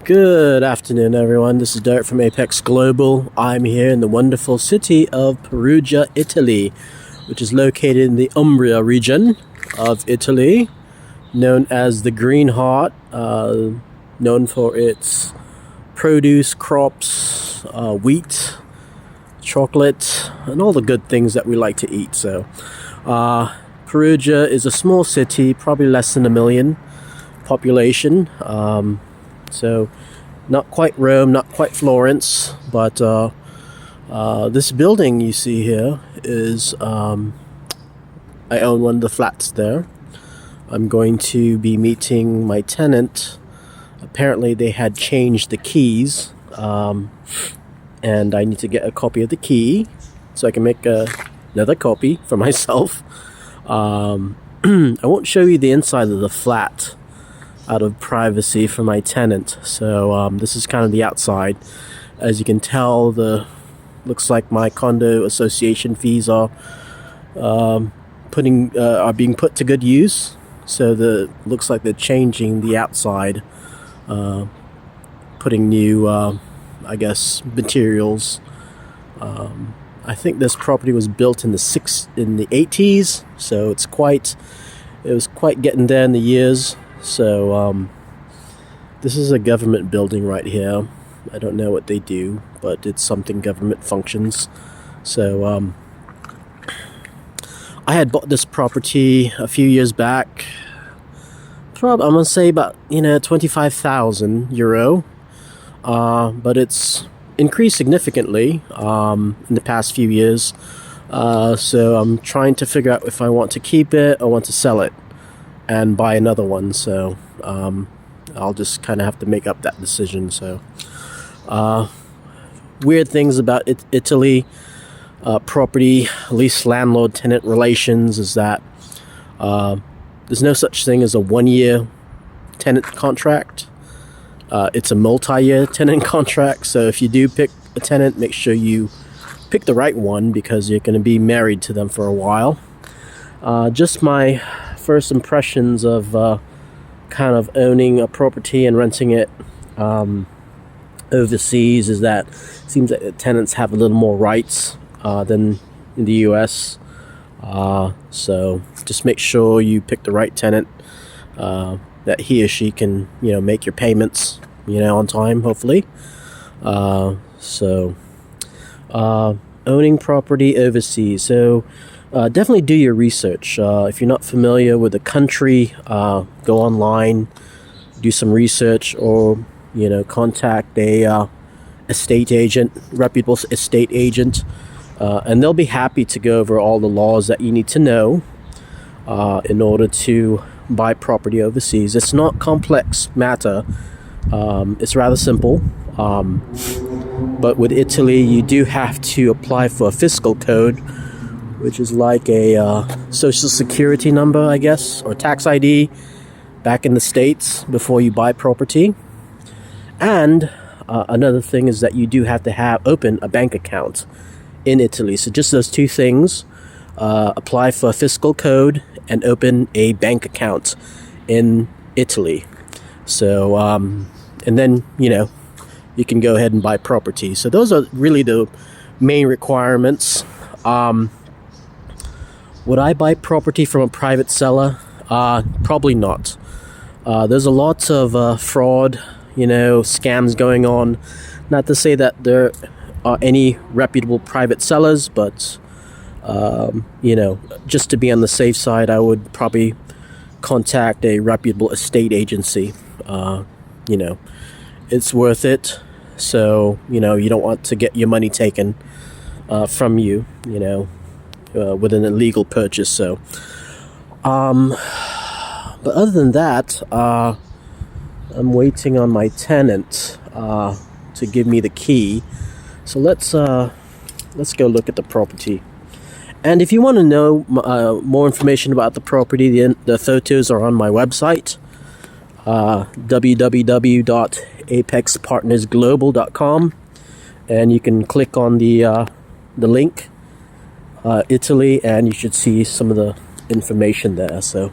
Good afternoon, everyone. This is Derek from Apex Global. I'm here in the wonderful city of Perugia, Italy, which is located in the Umbria region of Italy, known as the Green Heart, known for its produce, crops, wheat, chocolate, and all the good things that we like to eat. So, Perugia is a small city, probably less than 1 million population. So not quite Rome, not quite Florence, but this building you see here is, I own one of the flats there. I'm going to be meeting my tenant. Apparently they had changed the keys, and I need to get a copy of the key so I can make another copy for myself. I won't show you the inside of the flat out of privacy for my tenant. So this is kind of the outside. As you can tell, looks like my condo association fees are being put to good use. So looks like they're changing the outside, putting new, I guess, materials. I think this property was built in the 80s, so it was quite getting there in the years. So this is a government building right here. I don't know what they do, but it's something government functions. So I had bought this property a few years back. I'm gonna say about 25,000 euro. But it's increased significantly in the past few years. So I'm trying to figure out if I want to keep it or want to sell it and buy another one. So I'll just kind of have to make up that decision. So weird things about Italy, property, lease, landlord, tenant relations is that there's no such thing as a 1-year tenant contract. It's a multi-year tenant contract. So if you do pick a tenant, make sure you pick the right one, because you're going to be married to them for a while. Just my first impressions of kind of owning a property and renting it overseas is that it seems that the tenants have a little more rights than in the US. So just make sure you pick the right tenant, that he or she can make your payments on time, hopefully. Owning property overseas. So definitely do your research. If you're not familiar with the country, go online, do some research, or contact a estate agent, reputable estate agent, and they'll be happy to go over all the laws that you need to know in order to buy property overseas. It's not complex matter. It's rather simple. But with Italy, you do have to apply for a fiscal code, which is like a social security number, I guess, or tax ID back in the States before you buy property. And another thing is that you do have to open a bank account in Italy. So just those two things: apply for a fiscal code and open a bank account in Italy. So and then you can go ahead and buy property. So those are really the main requirements. Would I buy property from a private seller? Probably not. There's a lot of fraud, scams going on. Not to say that there are any reputable private sellers, but just to be on the safe side, I would probably contact a reputable estate agency. It's worth it. So you don't want to get your money taken from you, with an illegal purchase. So but other than that, I'm waiting on my tenant to give me the key. So let's go look at the property. And if you want to know more information about the property, the photos are on my website, www.apexpartnersglobal.com, and you can click on the link, Italy, and you should see some of the information there. So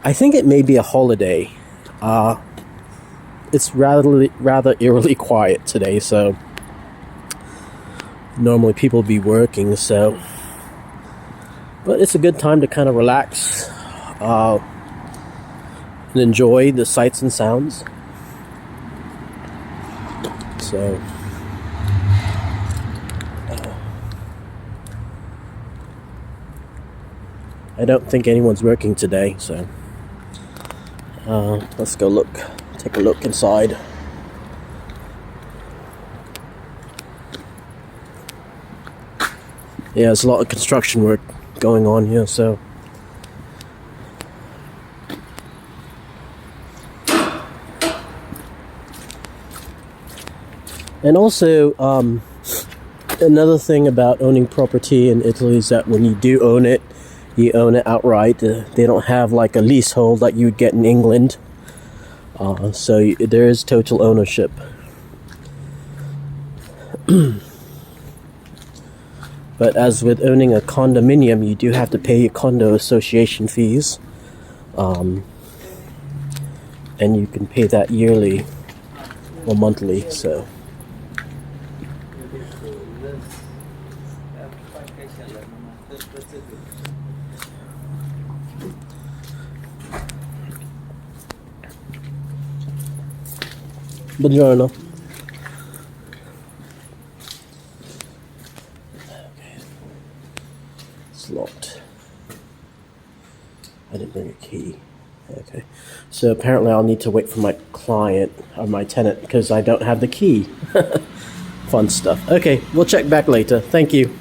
I think it may be a holiday it's rather eerily quiet today, so normally people be working, so but it's a good time to kind of relax and enjoy the sights and sounds. So I don't think anyone's working today, so let's go take a look inside. Yeah, there's a lot of construction work going on here, so and also another thing about owning property in Italy is that when you do own it, you own it outright. They don't have like a leasehold like you would get in England. So there is total ownership. But as with owning a condominium, you do have to pay your condo association fees. And you can pay that yearly or monthly, so. Buongiorno. Okay. It's locked. I didn't bring a key. Okay. So apparently I'll need to wait for my client or my tenant because I don't have the key. Fun stuff. Okay, we'll check back later. Thank you.